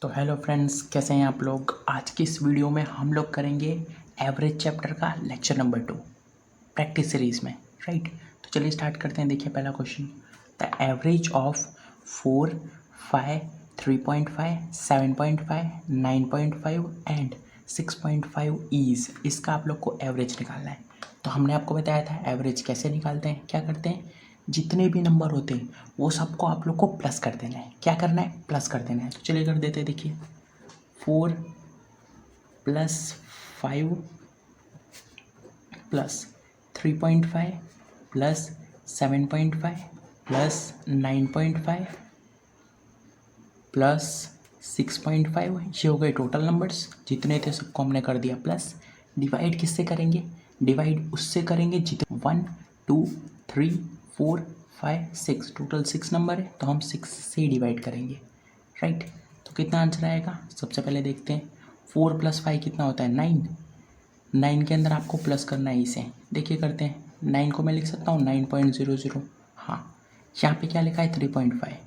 तो hello friends, कैसे हैं आप लोग। आज की इस वीडियो में हम लोग करेंगे एवरेज चैप्टर का लेक्चर नंबर 2 प्रैक्टिस सीरीज़ में, राइट। तो चलिए स्टार्ट करते हैं। देखिए पहला question, the average of 4, 5, 3.5, 7.5, 9.5 and 6.5 is, इसका आप लोग को एवरेज निकालना है। तो हमने आपको बताया था एवरेज कैसे निकालते हैं। क्या करते हैं, जितने भी नंबर होते हैं वो सबको आप लोग को प्लस कर देना है। क्या करना है, प्लस कर देना है। तो चलिए कर देते हैं। देखिए 4 plus 5 plus 3.5 plus 7.5 plus 9.5 plus 6.5, ये हो गए टोटल नंबर्स। जितने थे सबको हमने कर दिया प्लस। डिवाइड किससे करेंगे, डिवाइड उससे करेंगे जितने 1 2 3 4 5 6, टोटल 6 नंबर है तो हम 6 से डिवाइड करेंगे, राइट। तो कितना आंसर आएगा, सबसे पहले देखते हैं। 4 + 5 कितना होता है, 9। 9 के अंदर आपको प्लस करना है इसे। देखिए करते हैं, 9 को मैं लिख सकता हूँ 9.00। हाँ, यहाँ पे क्या लिखा है 3.5।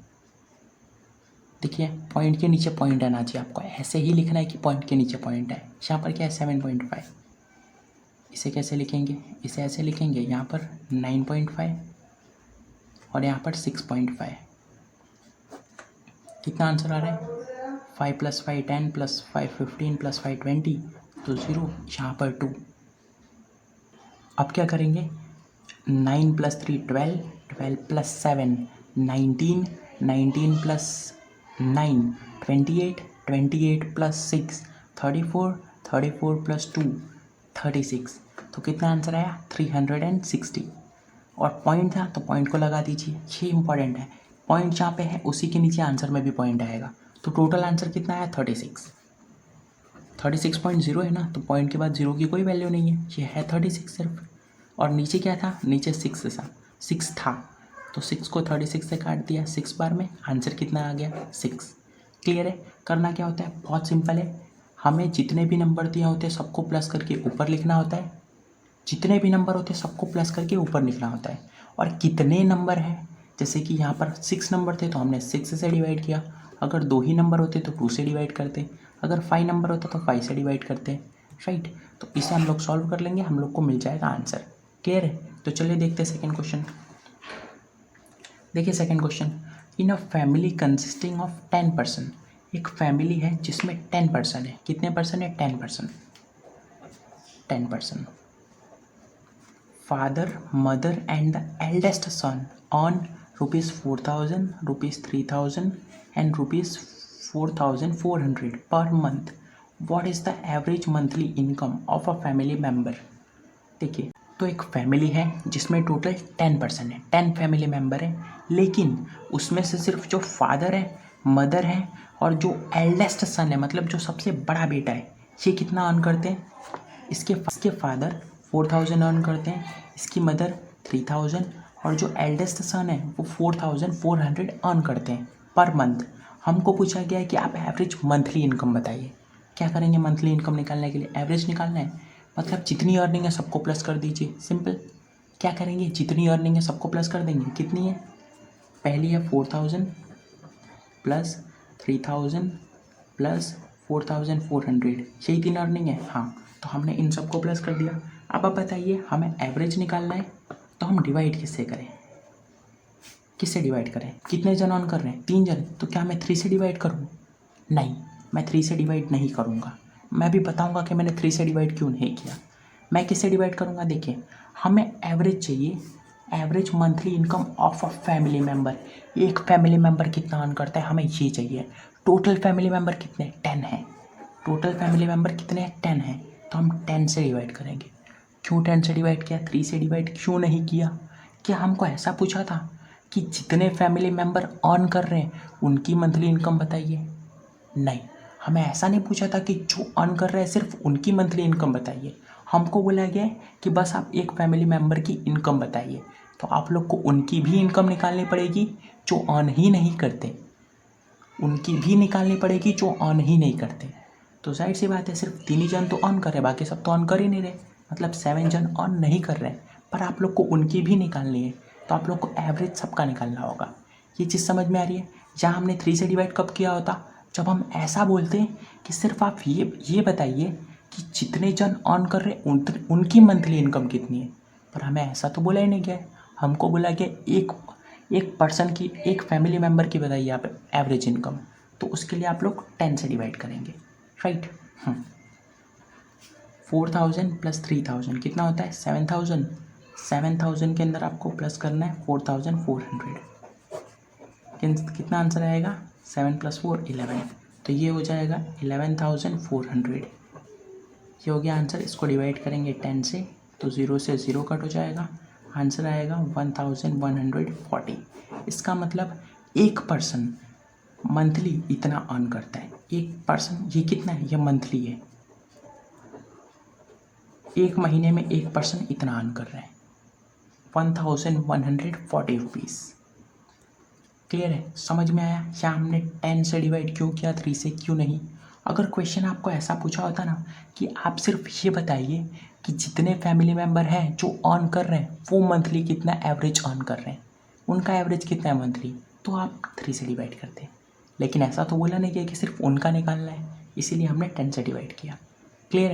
देखिए पॉइंट के नीचे पॉइंट आना चाहिए आपको, ऐसे ही लिखना है कि पॉइंट के नीचे पॉइंट है। यहाँ पर क्या है 7.5। इसे कैसे लिखेंगे, इसे ऐसे लिखेंगे, यहाँ पर 9.5 और यहाँ पर 6.5। कितना आंसर आ रहा है, 5 + 5 10 + 5 15 + 5 20, तो 0, यहाँ पर 2। अब क्या करेंगे, 9 + 3 12, 12 + 7 19, 19 + 9 28, 28 + 6 34, 34 + 2 36। तो कितना आंसर आया 360। और पॉइंट था तो पॉइंट को लगा दीजिए, ये इंपॉर्टेंट है। पॉइंट जहाँ पे है उसी के नीचे आंसर में भी पॉइंट आएगा। तो टोटल आंसर कितना आया 36। 36.0 है ना, तो पॉइंट के बाद 0 की कोई वैल्यू नहीं है, ये है 36 सिर्फ। और नीचे क्या था, नीचे 6 था, तो 6 को 36 से काट दिया 6 बार में, आंसर कितना आ गया 6। क्लियर है। करना क्या होता है, बहुत सिंपल है। हमें जितने भी नंबर दिए होते हैं सबको प्लस करके ऊपर लिखना होता है। जितने भी नंबर होते हैं सबको प्लस करके ऊपर लिखना होता है। और कितने नंबर हैं, जैसे कि यहाँ पर 6 नंबर थे तो हमने 6 से डिवाइड किया। अगर 2 ही नंबर होते तो 2 से डिवाइड करते। अगर 5 नंबर होता तो 5 से डिवाइड करते, राइट। तो इसे हम लोग सॉल्व कर लेंगे, हम लोग को मिल जाएगा आंसर। क्लियर है। तो चलिए देखते हैं सेकेंड क्वेश्चन। देखिए second question, in a family consisting of 10 person, एक फैमिली है जिसमें 10 पर्सन है। कितने पर्सन है, 10 person. 10 person, father, mother and the eldest son earn rupees 4,000, rupees 3,000 and rupees 4,400 per month. What is the average monthly income of a family member? देखिए, तो एक family है जिसमें टोटल 10 पर्सन है, 10 फैमिली मेम्बर है, लेकिन उसमें से सिर्फ जो फादर है, मदर है और जो एल्डेस्ट सन है, मतलब जो सबसे बड़ा बेटा है, ये कितना अर्न करते हैं। इसके फादर 4,000 अर्न करते हैं, इसकी मदर 3,000 और जो एल्डेस्ट सन है वो 4,400 अर्न करते हैं पर मंथ। हमको पूछा गया है कि आप एवरेज मंथली इनकम बताइए। क्या करेंगे, मंथली इनकम निकालने के लिए एवरेज निकालना है, मतलब जितनी अर्निंग है सबको प्लस कर दीजिए, सिंपल। क्या करेंगे, जितनी अर्निंग है सबको प्लस कर देंगे। कितनी है, पहली है 4,000 प्लस 3,000 प्लस 4,400, यही 3 अर्निंग है। हाँ, तो हमने इन सबको प्लस कर दिया। अब आप बताइए, हमें एवरेज निकालना है तो हम डिवाइड किससे करें, किससे डिवाइड करें। कितने जन ऑन कर रहे हैं, 3 जन, तो क्या मैं 3 से डिवाइड करूँ, नहीं, मैं 3 से डिवाइड नहीं करूँगा। मैं भी बताऊँगा कि मैंने 3 से डिवाइड क्यों नहीं किया। मैं किससे डिवाइड करूँगा, देखिए हमें एवरेज चाहिए, average monthly income of a family member. एक फैमिली मेम्बर कितना अर्न करता है, हमें ये चाहिए। टोटल फैमिली मेम्बर कितने, 10 हैं। टोटल फैमिली मेम्बर कितने हैं, 10 हैं, तो हम 10 से डिवाइड करेंगे। क्यों 10 से डिवाइड किया, 3 से डिवाइड क्यों नहीं किया। क्या हमको ऐसा पूछा था कि जितने फैमिली मेम्बर अर्न कर रहे हैं उनकी मंथली इनकम बताइए, नहीं। हमें ऐसा नहीं पूछा था कि जो अर्न कर रहे हैं सिर्फ उनकी मंथली इनकम बताइए। हमको बोला गया है कि बस आप एक फैमिली मेम्बर की इनकम बताइए। तो आप लोग को उनकी भी इनकम निकालनी पड़ेगी जो अर्न ही नहीं करते, उनकी भी निकालनी पड़ेगी जो अर्न ही नहीं करते। तो जाहिर सी बात है, सिर्फ 3 ही जन तो अर्न कर रहे, बाकी सब तो अर्न कर ही नहीं रहे, मतलब 7 जन अर्न नहीं कर रहे, पर आप लोग को उनकी भी निकालनी है। तो आप लोग को एवरेज सबका निकालना होगा। ये चीज़ समझ में आ रही है। जहाँ हमने 3 से डिवाइड कब किया होता, जब हम ऐसा बोलते हैं कि सिर्फ आप ये बताइए कि जितने जन अर्न कर रहे हैं उनकी मंथली इनकम कितनी है, पर हमें ऐसा तो बोला ही नहीं गया है। हमको बोला गया एक पर्सन की, एक फैमिली मेम्बर की बताइए आप एवरेज इनकम, तो उसके लिए आप लोग 10 से डिवाइड करेंगे, राइट। 4000 प्लस 3000 कितना होता है 7000। 7000 के अंदर आपको प्लस करना है 4400। कितना आंसर आएगा 7 + 4 11, तो ये हो जाएगा 11400। ये हो गया आंसर। इसको डिवाइड करेंगे 10 से तो 0 से 0 कट हो जाएगा, आंसर आएगा 1140। इसका मतलब एक पर्सन मंथली इतना अर्न करता है। एक पर्सन ये कितना है, ये मंथली है। एक महीने में एक पर्सन इतना अर्न कर रहा है 1140 रुपीज़। क्लियर है, समझ में आया? या हमने 10 से डिवाइड क्यों किया, 3 से क्यों नहीं? अगर क्वेश्चन आपको ऐसा पूछा होता ना कि आप सिर्फ ये बताइए कि जितने फैमिली मेम्बर हैं जो अर्न कर रहे हैं वो मंथली कितना एवरेज अर्न कर रहे हैं, उनका एवरेज कितना है मंथली, तो आप 3 से डिवाइड करते हैं। लेकिन ऐसा तो बोला नहीं गया कि सिर्फ उनका निकालना है, इसीलिए हमने 10 से डिवाइड किया। क्लियर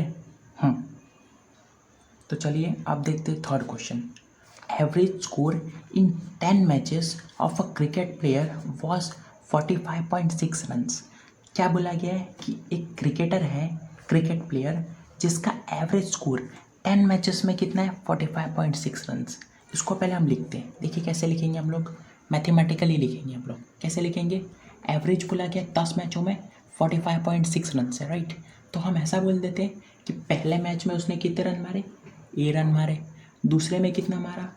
है? तो चलिए आप देखते हैं third question. Average score in 10 matches of a cricket player was 45.6 runs. क्या बोला गया है कि एक क्रिकेटर है, क्रिकेट प्लेयर, जिसका एवरेज स्कोर 10 मैचेस में कितना है 45.6 रन्स। इसको पहले हम लिखते हैं, देखिए कैसे लिखेंगे हम लोग, मैथमेटिकली लिखेंगे हम लोग। कैसे लिखेंगे, एवरेज बोला गया 10 मैचों में 45.6 रन है, राइट। तो हम ऐसा बोल देते हैं कि पहले मैच में उसने कितने रन मारे, ए रन मारे, दूसरे में कितना मारा,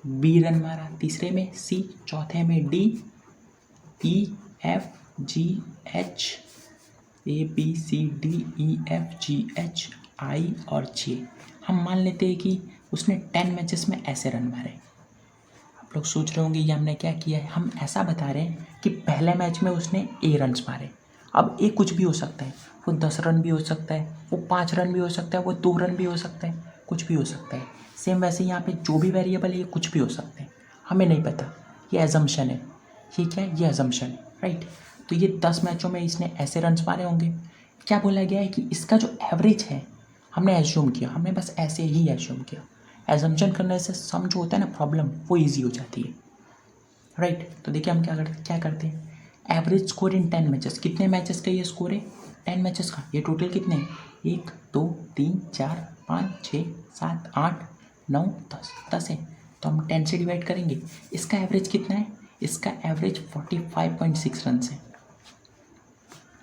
बी रन मारा, तीसरे में सी, चौथे में D, E F G H, A B C D E F G H I और जे। हम मान लेते हैं कि उसने 10 मैचेस में ऐसे रन मारे। आप लोग सोच रहे होंगे ये हमने क्या किया है, हम ऐसा बता रहे हैं कि पहले मैच में उसने ए रन्स मारे। अब ए कुछ भी हो सकता है, वो 10 रन भी हो सकता है, वो 5 रन भी हो सकता है, वो 2 रन भी हो सकता है, कुछ भी हो सकता है। सेम वैसे यहाँ पे जो भी वेरिएबल है ये कुछ भी हो सकते हैं, हमें नहीं पता, ये एजम्पशन है। ये क्या है, ये एजम्पशन है, राइट। तो ये 10 मैचों में इसने ऐसे रन्स मारे होंगे। क्या बोला गया है कि इसका जो एवरेज है, हमने एज्यूम किया, हमने बस ऐसे ही एज्यूम किया। एजम्पशन करने से सम जो होता है ना प्रॉब्लम, वो ईजी हो जाती है, राइट। तो देखिए हम क्या करते हैं, एवरेज स्कोर इन 10 मैचेस, कितने मैचेस का ये स्कोर है 10 मैचेस का, ये टोटल कितने हैं 1 2 3 4 5 6 7 8 9 10 है। तो हम 10 से डिवाइड करेंगे। इसका एवरेज कितना है, इसका एवरेज 45.6 रन है,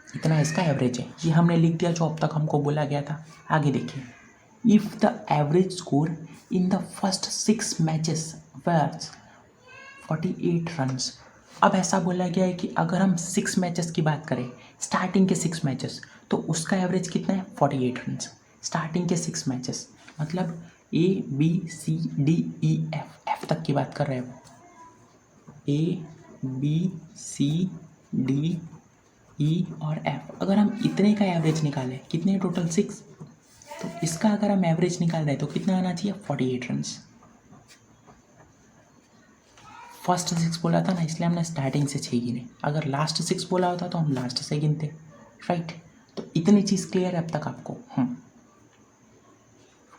इतना इसका एवरेज है। ये हमने लिख दिया जो अब तक हमको बोला गया था। आगे देखिए, if the average score in the first 6 matches was 48 runs. अब ऐसा बोला गया है कि अगर हम 6 मैचेस की बात करें, स्टार्टिंग के 6 मैचेस, तो उसका एवरेज कितना है 48 रन्स। स्टार्टिंग के 6 मैचेस मतलब A B C D E F तक की बात कर रहे हैं, ए बी सी डी ई और एफ। अगर हम इतने का एवरेज निकालें, कितने टोटल 6, तो इसका अगर हम एवरेज निकाल रहे हैं तो कितना आना चाहिए 48 रन्स। फर्स्ट 6 बोला था ना, इसलिए हमने स्टार्टिंग से 6 गिने। अगर लास्ट 6 बोला होता तो हम लास्ट से गिनते, राइट। तो इतनी चीज़ क्लियर है अब तक आपको।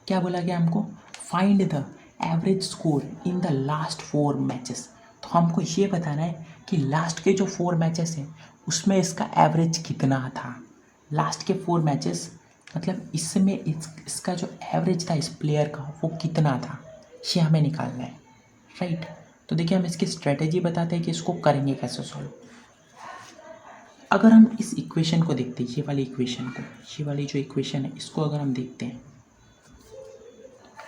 क्या बोला गया हमको, find the average score in the last 4 matches. तो हमको ये बताना है कि लास्ट के जो 4 मैचेस हैं उसमें इसका एवरेज कितना था। लास्ट के 4 मैचेस मतलब इसमें इसका जो एवरेज था इस प्लेयर का वो कितना था, ये हमें निकालना है, राइट। तो देखिए हम इसकी स्ट्रेटेजी बताते हैं कि इसको करेंगे कैसे सॉल्व। अगर हम इस इक्वेशन को देखते हैं, ये वाली इक्वेशन को, ये वाली जो इक्वेशन है इसको अगर हम देखते हैं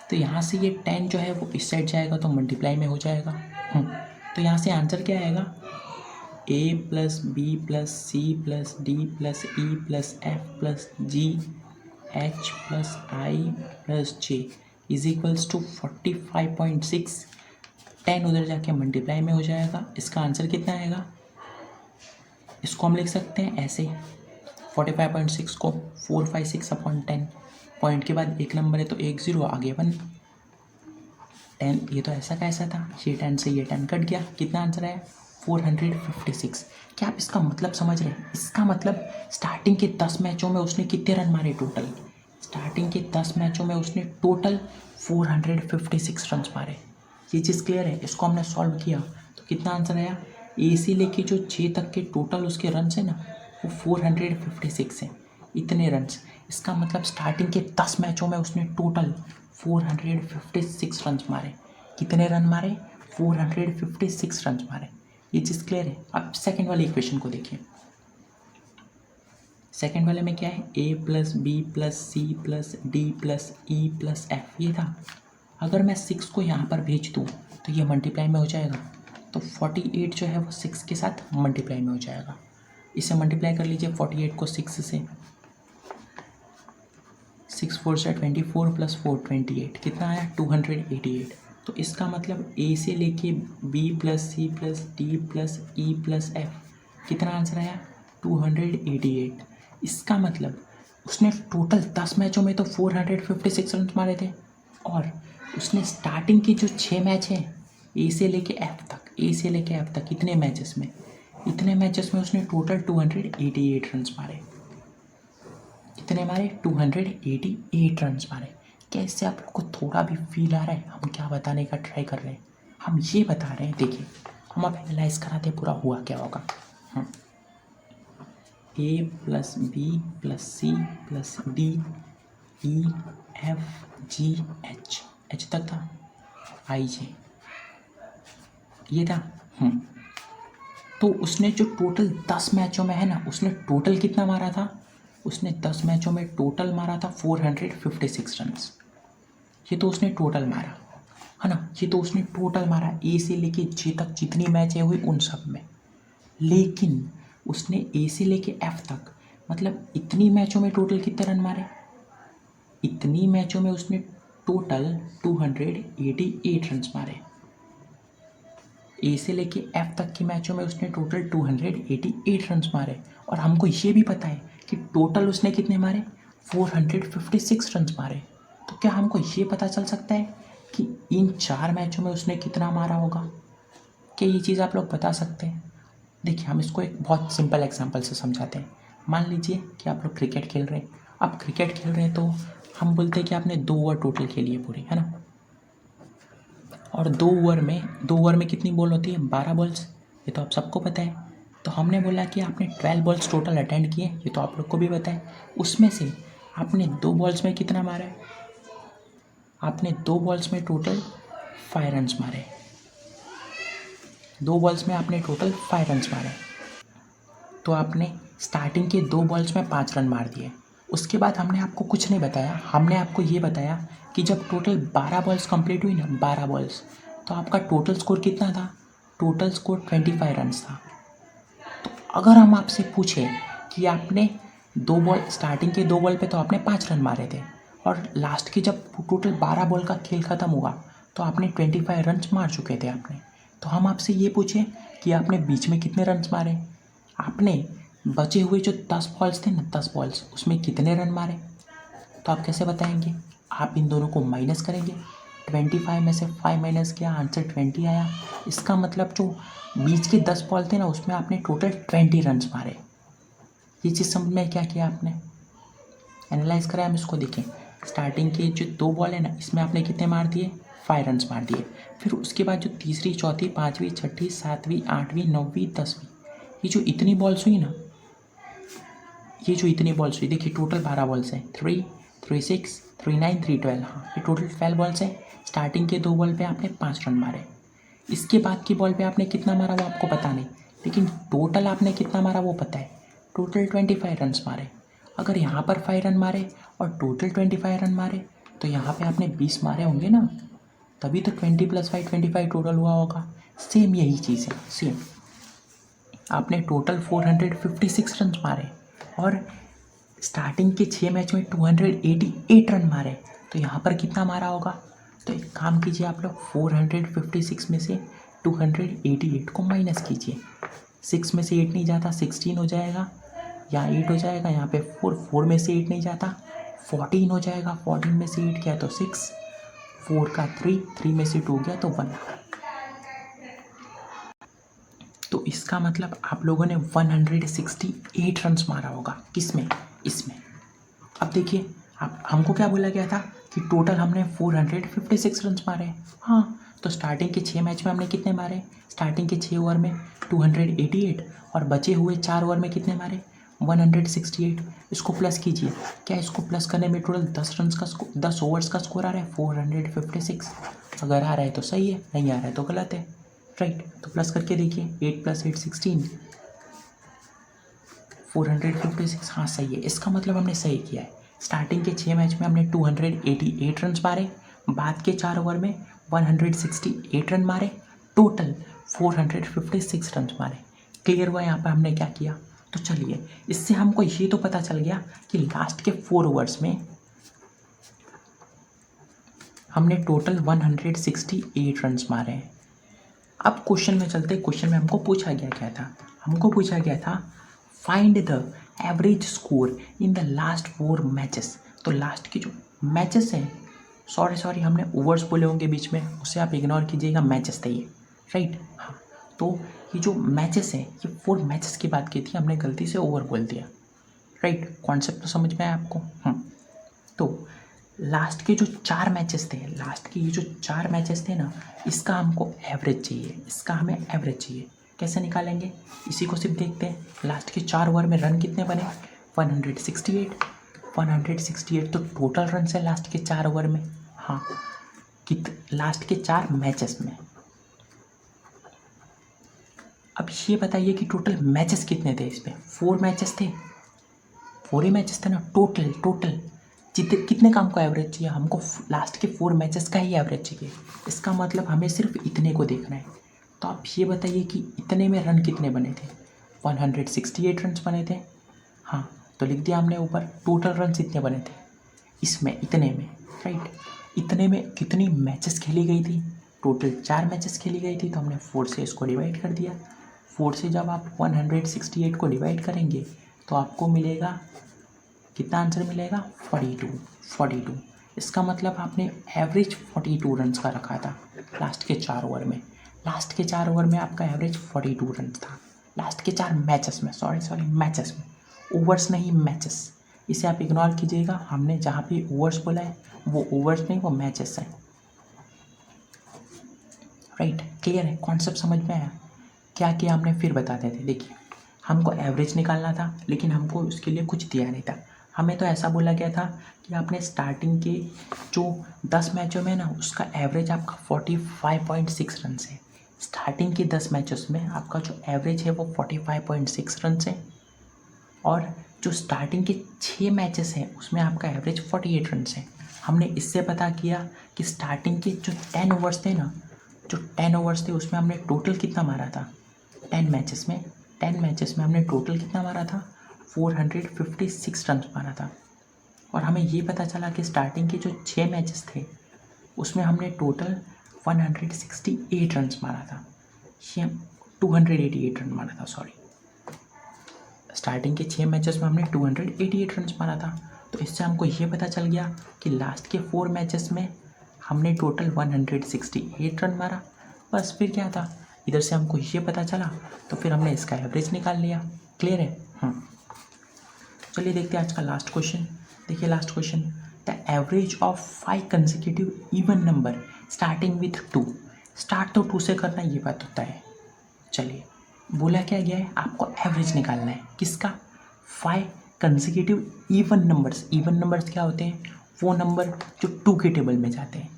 तो यहाँ से ये 10 जो है वो इस साइड जाएगा तो मल्टीप्लाई में हो जाएगा। तो यहाँ से आंसर क्या आएगा, a plus B plus C plus D plus E plus F plus G H plus I plus J is equals to 45.6। 10 उधर जाके मल्टीप्लाई में हो जाएगा। इसका आंसर कितना आएगा, इसको हम लिख सकते हैं ऐसे, 45.6 को 456/10, पॉइंट के बाद एक नंबर है तो 1 0 आगे 1। 10 ये तो ऐसा कैसा था, ये 10 से ये 10 कट गया, कितना आंसर आया 456। क्या आप इसका मतलब समझ रहे हैं? इसका मतलब स्टार्टिंग के 10 मैचों में उसने कितने रन मारे टोटल? स्टार्टिंग के 10 मैचों में उसने टोटल 456 रन मारे। ये चीज़ क्लियर है? इसको हमने सॉल्व किया तो कितना आंसर आया? ए से लेके जो 6 तक के टोटल उसके रन है ना, वो 456 है, इतने रन्स। इसका मतलब स्टार्टिंग के 10 मैचों में उसने टोटल 456 रन मारे। कितने रन मारे? 456 रन मारे। ये चीज़ क्लियर है? अब सेकेंड वाले इक्वेशन को देखिए। सेकेंड वाले में क्या है? A plus B plus C plus D plus E plus F, ये था। अगर मैं 6 को यहाँ पर भेज दूँ तो ये मल्टीप्लाई में हो जाएगा, तो 48 जो है वो 6 के साथ मल्टीप्लाई में हो जाएगा। इसे मल्टीप्लाई कर लीजिए 48 को 6 से, 6 4 से 24 प्लस 4 28, कितना आया? 288। तो इसका मतलब ए से लेके B plus C plus D plus E plus F, कितना आंसर आया? 288। इसका मतलब उसने टोटल 10 मैचों में तो 456 रन मारे थे, और उसने स्टार्टिंग के जो 6 मैच हैं ए से लेके एफ तक, ए से लेके एफ तक इतने मैचेस में उसने टोटल 288 रन मारे। कितने मारे? 288 रन मारे। क्या इससे आपको थोड़ा भी फील आ रहा है हम क्या बताने का ट्राई कर रहे हैं? हम ये बता रहे हैं, देखिए हम अब एनालाइज कराते पूरा हुआ क्या होगा। A plus B plus C plus D E F G H, H तक था, आई जे, ये था। तो उसने जो टोटल 10 मैचों में है ना, उसने टोटल कितना मारा था? उसने 10 मैचों में टोटल मारा था 456 रन। ये तो उसने टोटल मारा है ना, ये तो उसने टोटल मारा ए से लेके जे तक जितनी मैचें हुई उन सब में। लेकिन उसने ए से लेके एफ तक, मतलब इतनी मैचों में टोटल कितने रन मारे? इतनी मैचों में उसने टोटल 288 रन मारे। ए से लेके एफ तक की मैचों में उसने टोटल 288 रन मारे, और हमको ये भी पता है कि टोटल उसने कितने मारे? 456 रन मारे। तो क्या हमको ये पता चल सकता है कि इन 4 मैचों में उसने कितना मारा होगा? क्या ये चीज़ आप लोग बता सकते हैं? देखिए हम इसको एक बहुत सिंपल एग्जांपल से समझाते हैं। मान लीजिए कि आप लोग क्रिकेट खेल रहे हैं। आप क्रिकेट खेल रहे हैं तो हम बोलते हैं कि आपने 2 ओवर टोटल खेली है पूरी, है ना, और 2 ओवर में कितनी बॉल होती है? 12 बॉल्स, ये तो आप सबको पता है। तो हमने बोला कि आपने 12 बॉल्स टोटल अटेंड किए, ये तो आप लोग को भी पता है। उसमें से आपने 2 बॉल्स में कितना मारा है? आपने 2 बॉल्स में टोटल 5 रन मारे। 2 बॉल्स में आपने टोटल 5 रन मारे, तो आपने स्टार्टिंग के 2 बॉल्स में 5 रन मार दिए। उसके बाद हमने आपको कुछ नहीं बताया, हमने आपको ये बताया कि जब टोटल 12 बॉल्स कंप्लीट हुई ना, 12 बॉल्स, तो आपका टोटल स्कोर कितना था? टोटल स्कोर 25 रन था। तो अगर हम आपसे पूछें कि आपने 2 बॉल, स्टार्टिंग के 2 बॉल पे तो आपने 5 रन मारे थे, और लास्ट के जब टोटल 12 बॉल का खेल ख़त्म हुआ तो आपने 25 रन मार चुके थे आपने। तो हम आपसे ये पूछें कि आपने बीच में कितने रन मारे? आपने बचे हुए जो 10 बॉल्स थे ना, 10 बॉल्स, उसमें कितने रन मारे? तो आप कैसे बताएंगे? आप इन दोनों को माइनस करेंगे। 25 में से 5 माइनस किया, आंसर 20 आया। इसका मतलब जो बीच के 10 बॉल थे ना, उसमें आपने टोटल 20 रन मारे। ये चीज़ समझ में क्या किया आपने? एनालाइज करें हम इसको, देखें। स्टार्टिंग के जो 2 बॉल है ना, इसमें आपने कितने मार दिए? 5 रन मार दिए। फिर उसके बाद जो तीसरी, चौथी, पाँचवीं, छठी, सातवीं, आठवीं, नौवीं, 10वीं, ये जो इतनी बॉल्स हुई ना, ये जो इतनी बॉल्स हुई, देखिए टोटल 12 बॉल्स हैं, 3, 3, 6, 3, 9, 3, 12, हाँ ये टोटल 12 बॉल्स हैं। स्टार्टिंग के 2 बॉल पे आपने 5 रन मारे। इसके बाद की बॉल पे आपने कितना मारा वो आपको पता नहीं, लेकिन टोटल आपने कितना मारा वो पता है, टोटल 25 रन मारे। अगर यहाँ पर 5 रन मारे और टोटल 25 रन मारे, तो यहाँ पे आपने 20 मारे होंगे ना, तभी तो 20 + 5 25 टोटल हुआ होगा। सेम यही चीज़ है, सेम। आपने टोटल 456 रन मारे और स्टार्टिंग के 6 मैच में 288 रन मारे, तो यहाँ पर कितना मारा होगा? तो एक काम कीजिए आप लोग, 456 में से 288 को माइनस कीजिए। 6 में से 8 नहीं जाता, 16 हो जाएगा, यहाँ 8 हो जाएगा, यहाँ पे 4 में से 8 नहीं जाता, 14 हो जाएगा, 14 में से 8 गया तो 6, 4 का 3 में से 2 गया तो 1। तो इसका मतलब आप लोगों ने 168 रन्स मारा होगा। किसमें? इसमें। अब देखिए, आप हमको क्या बोला गया था कि टोटल हमने 456 रन्स मारे हैं। हाँ, तो स्टार्टिंग के 6 मैच में हमने कितने मारे? स्टार्टिंग के 6 ओवर में 288 और बचे हुए 4 ओवर में कितने मारे? 168। इसको प्लस कीजिए। क्या इसको प्लस करने में टोटल 10 ओवर्स का स्कोर आ रहा है? 456। अगर आ रहा है तो सही है, नहीं आ रहा है तो गलत है। राइट, तो प्लस करके देखिए। 8 + 8 16, 456। हाँ सही है। इसका मतलब हमने सही किया है। स्टार्टिंग के 6 मैच में हमने 288 रन मारे, बाद के 4 ओवर में 168 रन मारे, टोटल 456 रन मारे। क्लियर हुआ यहाँ पर हमने क्या किया? तो चलिए, इससे हमको ये तो पता चल गया कि लास्ट के 4 ओवर्स में हमने टोटल 168 रन मारे हैं। अब क्वेश्चन में चलते। क्वेश्चन में हमको पूछा गया क्या था? हमको पूछा गया था find the average score in the last 4 matches. तो लास्ट की जो मैचेस हैं, सॉरी हमने ओवर्स बोले होंगे बीच में, उसे आप इग्नोर कीजिएगा, मैचेस थे ये। राइट, हाँ। तो ये जो मैचेस हैं, ये 4 मैचेस की बात की थी, हमने गलती से ओवर बोल दिया। राइट, कॉन्सेप्ट तो समझ में आया आपको? तो लास्ट के जो 4 मैचेस थे, लास्ट के ये जो 4 मैचेस थे ना, इसका हमको एवरेज चाहिए, इसका हमें एवरेज चाहिए। कैसे निकालेंगे? इसी को सिर्फ देखते हैं। लास्ट के 4 ओवर में रन कितने बने? 168। तो टोटल रन है लास्ट के 4 ओवर में। हाँ, लास्ट के 4 मैचेस में। अब ये बताइए कि टोटल मैचेस कितने थे इसमें? 4 मैचेस थे, 4 ही मैचेस थे ना। टोटल कितने का हमको एवरेज चाहिए? हमको लास्ट के 4 मैचेस का ही एवरेज चाहिए। इसका मतलब हमें सिर्फ इतने को देखना है। तो आप ये बताइए कि इतने में रन कितने बने थे? 168 रन बने थे। हाँ, तो लिख दिया हमने ऊपर। टोटल रन इतने बने थे इसमें, इतने में। राइट, इतने में कितनी मैचेस खेली गई थी? टोटल 4 मैचेस खेली गई थी, तो हमने 4 से इसको डिवाइड कर दिया। 4 से जब आप 168 को डिवाइड करेंगे तो आपको मिलेगा कितना? आंसर मिलेगा 42। इसका मतलब आपने एवरेज 42 रन का रखा था लास्ट के 4 ओवर में। लास्ट के 4 ओवर में आपका एवरेज 42 रन था। लास्ट के 4 मैचेस में, सॉरी मैचेस में, ओवर्स नहीं, मैचेस। इसे आप इग्नोर कीजिएगा। हमने जहाँ भी ओवर्स बोला है वो ओवर्स नहीं, वो मैचेस है। राइट, क्लियर है? कॉन्सेप्ट समझ में आया? क्या किया हमने फिर बताते थे। देखिए, हमको एवरेज निकालना था, लेकिन हमको उसके लिए कुछ दिया नहीं था। हमें तो ऐसा बोला गया था कि आपने स्टार्टिंग के जो 10 मैचों में ना, उसका एवरेज आपका 45.6 रन है। स्टार्टिंग के 10 मैचेस में आपका जो एवरेज है वो 45.6 रन है, और जो स्टार्टिंग के 6 मैचेस हैं उसमें आपका एवरेज 48 रन है। हमने इससे पता किया कि स्टार्टिंग के जो 10 ओवर्स थे ना, जो 10 ओवर्स थे उसमें हमने टोटल कितना मारा था? 10 मैचेस में हमने टोटल कितना मारा था? 456 रन मारा था। और हमें ये पता चला कि स्टार्टिंग के जो 6 मैचेस थे उसमें हमने टोटल 168 रन मारा था। ये 288 रन मारा था, सॉरी। स्टार्टिंग के 6 मैचेस में हमने 288 रन मारा था। तो इससे हमको ये पता चल गया कि लास्ट के 4 मैचेस में हमने टोटल 168 रन मारा। बस फिर क्या था, इधर से हमको ये पता चला, तो फिर हमने इसका एवरेज निकाल लिया। क्लियर है? चलिए देखते हैं आज का लास्ट क्वेश्चन। देखिए last question, the average of 5 consecutive even number starting with 2। Start तो 2 से करना, ये बात होता है। चलिए, बोला क्या गया है? आपको एवरेज निकालना है। किसका? 5 consecutive even numbers. Even numbers क्या होते हैं? वो नंबर जो 2 के टेबल में जाते हैं।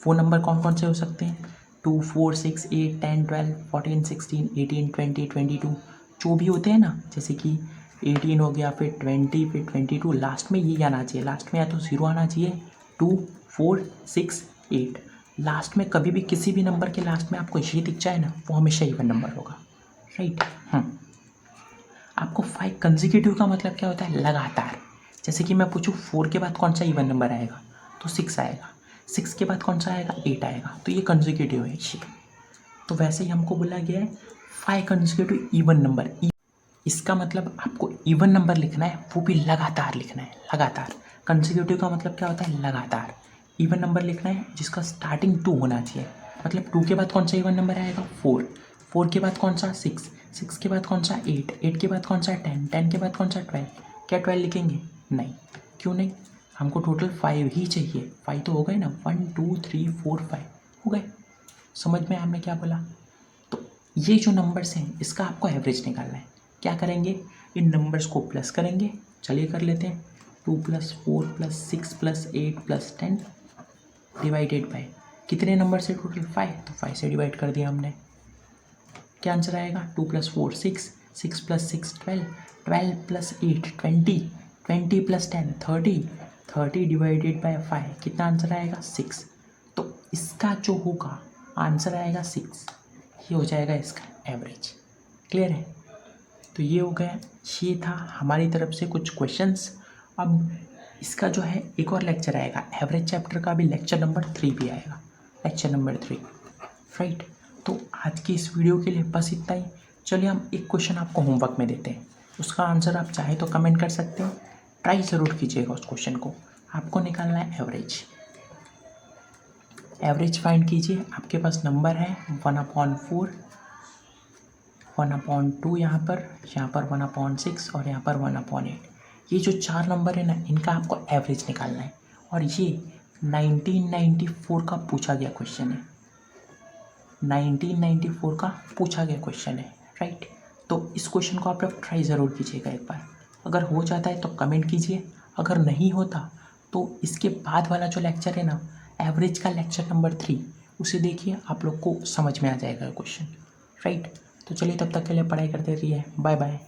वो नंबर कौन कौन से हो सकते हैं? 2, 4, 6, 8, 10, 12, 14, 16, 18, 20, 22, जो भी होते हैं ना, जैसे कि 18 हो गया, फिर 20, फिर 22, लास्ट में ये आना चाहिए। लास्ट में या तो 0 आना चाहिए, 2, 4, 6, 8। लास्ट में कभी भी किसी भी नंबर के लास्ट में आपको ये दिख जाए ना, वो हमेशा इवन नंबर होगा। राइट, आपको 5 कंसेक्यूटिव का मतलब क्या होता है? लगातार। जैसे कि मैं पूछूँ 4 के बाद कौन सा इवन नंबर आएगा, तो 6 आएगा। 6 के बाद कौन सा आएगा? 8 आएगा। तो ये कंसेक्यूटिव है ये। तो वैसे ही हमको बोला गया है 5 कंसेक्यूटिव इवन नंबर। इसका मतलब आपको इवन नंबर लिखना है, वो भी लगातार लिखना है, लगातार। कंसेक्यूटिव का मतलब क्या होता है? लगातार। इवन नंबर लिखना है जिसका स्टार्टिंग 2 होना चाहिए। मतलब 2 के बाद कौन सा इवन नंबर आएगा? 4। 4 के बाद कौन सा? 6। 6 के बाद कौन सा 8, 8 के बाद कौन सा 10, 10 के बाद कौन सा 12, क्या 12 लिखेंगे? नहीं, क्यों नहीं? हमको टोटल 5 ही चाहिए। 5 तो हो गए ना, 1 2 3 4 5 हो गए। समझ में हमने क्या बोला? तो ये जो नंबर्स हैं इसका आपको एवरेज निकालना है। क्या करेंगे? इन नंबर्स को प्लस करेंगे। चलिए कर लेते हैं। 2 + 4 + 6 + 8 + 10 डिवाइडेड बाय कितने नंबर से टोटल? 5, तो 5 से डिवाइड कर दिया हमने। क्या आंसर आएगा? 2 + 4 6, 6 + 6 12, 12 + 8 20, 20 + 10 30, 30 डिवाइडेड बाय 5 कितना आंसर आएगा? 6। तो इसका जो होगा आंसर आएगा 6। ये हो जाएगा इसका एवरेज। क्लियर है? तो ये हो गया, ये था हमारी तरफ से कुछ क्वेश्चंस। अब इसका जो है एक और लेक्चर आएगा, एवरेज चैप्टर का भी लेक्चर नंबर 3 भी आएगा, लेक्चर नंबर 3, राइट। तो आज की इस वीडियो के लिए बस इतना ही। चलिए हम एक क्वेश्चन आपको होमवर्क में देते हैं, उसका आंसर आप चाहे तो कमेंट कर सकते हैं, ट्राई ज़रूर कीजिएगा उस क्वेश्चन को। आपको निकालना है एवरेज। एवरेज फाइंड कीजिए। आपके पास नंबर है 1/4, 1/2 यहाँ पर 1/6 और यहाँ पर 1/8। ये जो 4 नंबर है ना, इनका आपको एवरेज निकालना है। और ये 1994 का पूछा गया क्वेश्चन है, 1994 का पूछा गया क्वेश्चन है, राइट। तो इस क्वेश्चन को आप लोग ट्राई ज़रूर कीजिएगा एक बार। अगर हो जाता है तो कमेंट कीजिए, अगर नहीं होता तो इसके बाद वाला जो लेक्चर है ना, एवरेज का लेक्चर नंबर 3, उसे देखिए, आप लोग को समझ में आ जाएगा क्वेश्चन, राइट। तो चलिए तब तक के लिए पढ़ाई करते रहिए। Bye bye.